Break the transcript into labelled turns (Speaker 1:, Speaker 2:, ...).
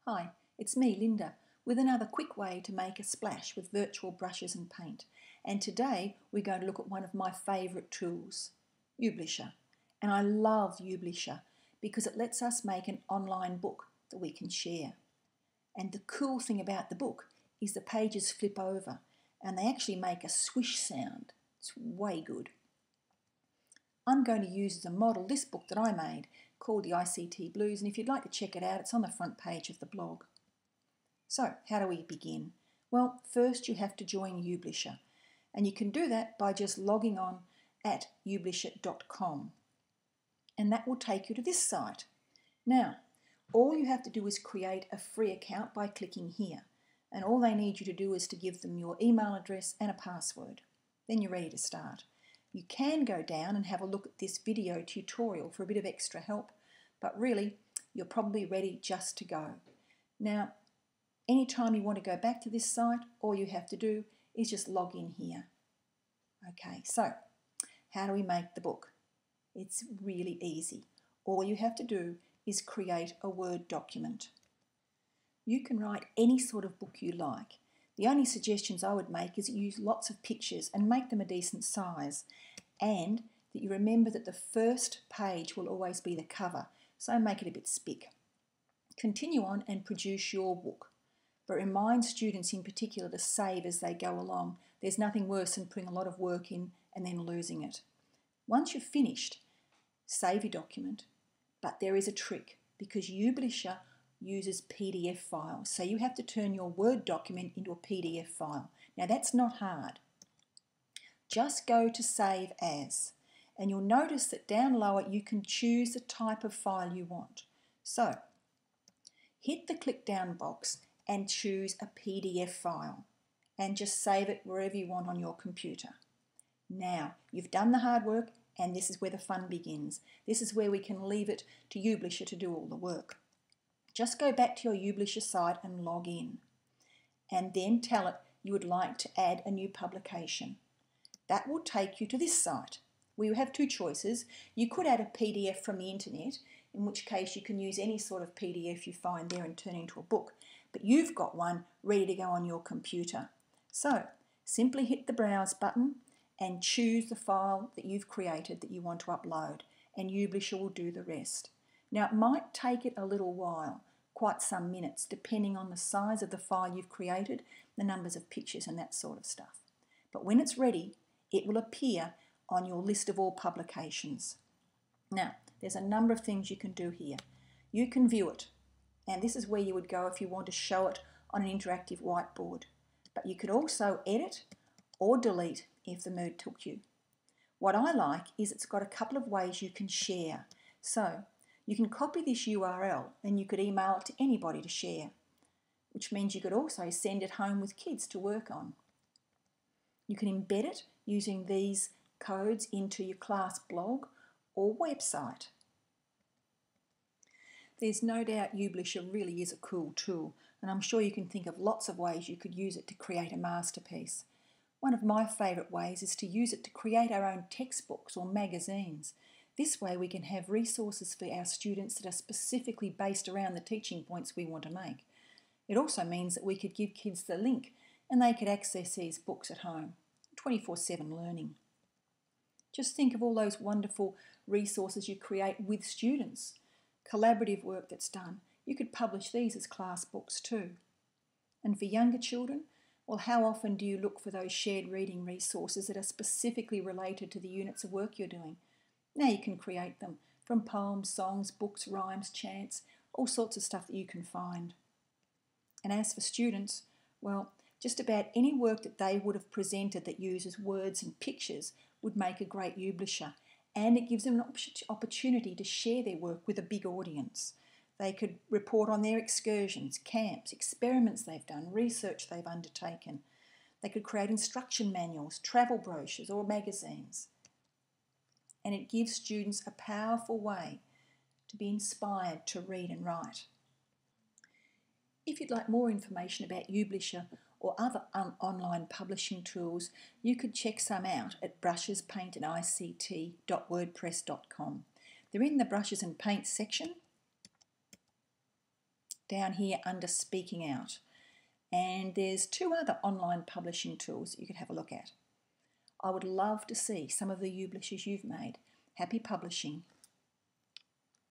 Speaker 1: Hi, it's me, Linda, with another quick way to make a splash with virtual brushes and paint. And today we're going to look at one of my favourite tools, Youblisher. And I love Youblisher because it lets us make an online book that we can share. And the cool thing about the book is the pages flip over and they actually make a swish sound. It's way good. I'm going to use as a model this book that I made called the ICT Blues, and if you'd like to check it out, it's on the front page of the blog. So, how do we begin? Well, first you have to join Youblisher, and you can do that by just logging on at youblisher.com, and that will take you to this site. Now, all you have to do is create a free account by clicking here, and all they need you to do is to give them your email address and a password. Then you're ready to start. You can go down and have a look at this video tutorial for a bit of extra help, but really you're probably ready just to go. Now, anytime you want to go back to this site, all you have to do is just log in here. Okay, so how do we make the book? It's really easy. All you have to do is create a Word document. You can write any sort of book you like. The only suggestions I would make is use lots of pictures and make them a decent size, and that you remember that the first page will always be the cover, so make it a bit spick. Continue on and produce your book, but remind students in particular to save as they go along. There's nothing worse than putting a lot of work in and then losing it. Once you've finished, save your document, but there is a trick because Youblisher uses PDF files, so you have to turn your Word document into a PDF file. Now that's not hard. Just go to Save As, and you'll notice that down lower you can choose the type of file you want. So hit the click down box and choose a PDF file and just save it wherever you want on your computer. Now you've done the hard work, and this is where the fun begins. This is where we can leave it to Youblisher to do all the work. Just go back to your Youblisher site and log in, and then tell it you would like to add a new publication. That will take you to this site where you have two choices. You could add a PDF from the internet, in which case you can use any sort of PDF you find there and turn it into a book, but you've got one ready to go on your computer. So simply hit the Browse button and choose the file that you've created that you want to upload, and Youblisher will do the rest. Now it might take it a little while, quite some minutes, depending on the size of the file you've created, the numbers of pictures and that sort of stuff. But when it's ready, it will appear on your list of all publications. Now, there's a number of things you can do here. You can view it, and this is where you would go if you want to show it on an interactive whiteboard. But you could also edit or delete if the mood took you. What I like is it's got a couple of ways you can share. So you can copy this URL and you could email it to anybody to share, which means you could also send it home with kids to work on. You can embed it using these codes into your class blog or website. There's no doubt Youblisher really is a cool tool, and I'm sure you can think of lots of ways you could use it to create a masterpiece. One of my favourite ways is to use it to create our own textbooks or magazines. This way we can have resources for our students that are specifically based around the teaching points we want to make. It also means that we could give kids the link and they could access these books at home, 24/7 learning. Just think of all those wonderful resources you create with students. Collaborative work that's done. You could publish these as class books too. And for younger children, well, how often do you look for those shared reading resources that are specifically related to the units of work you're doing? Now you can create them from poems, songs, books, rhymes, chants, all sorts of stuff that you can find. And as for students, well, just about any work that they would have presented that uses words and pictures would make a great Youblisher, and it gives them an opportunity to share their work with a big audience. They could report on their excursions, camps, experiments they've done, research they've undertaken. They could create instruction manuals, travel brochures or magazines. And it gives students a powerful way to be inspired to read and write. If you'd like more information about Youblisher or other online publishing tools, you could check some out at brushespaintandict.wordpress.com. They're in the brushes and paint section. down here under Speaking Out. And there's 2 other online publishing tools that you could have a look at. I would love to see some of the Youblishers you've made. Happy publishing.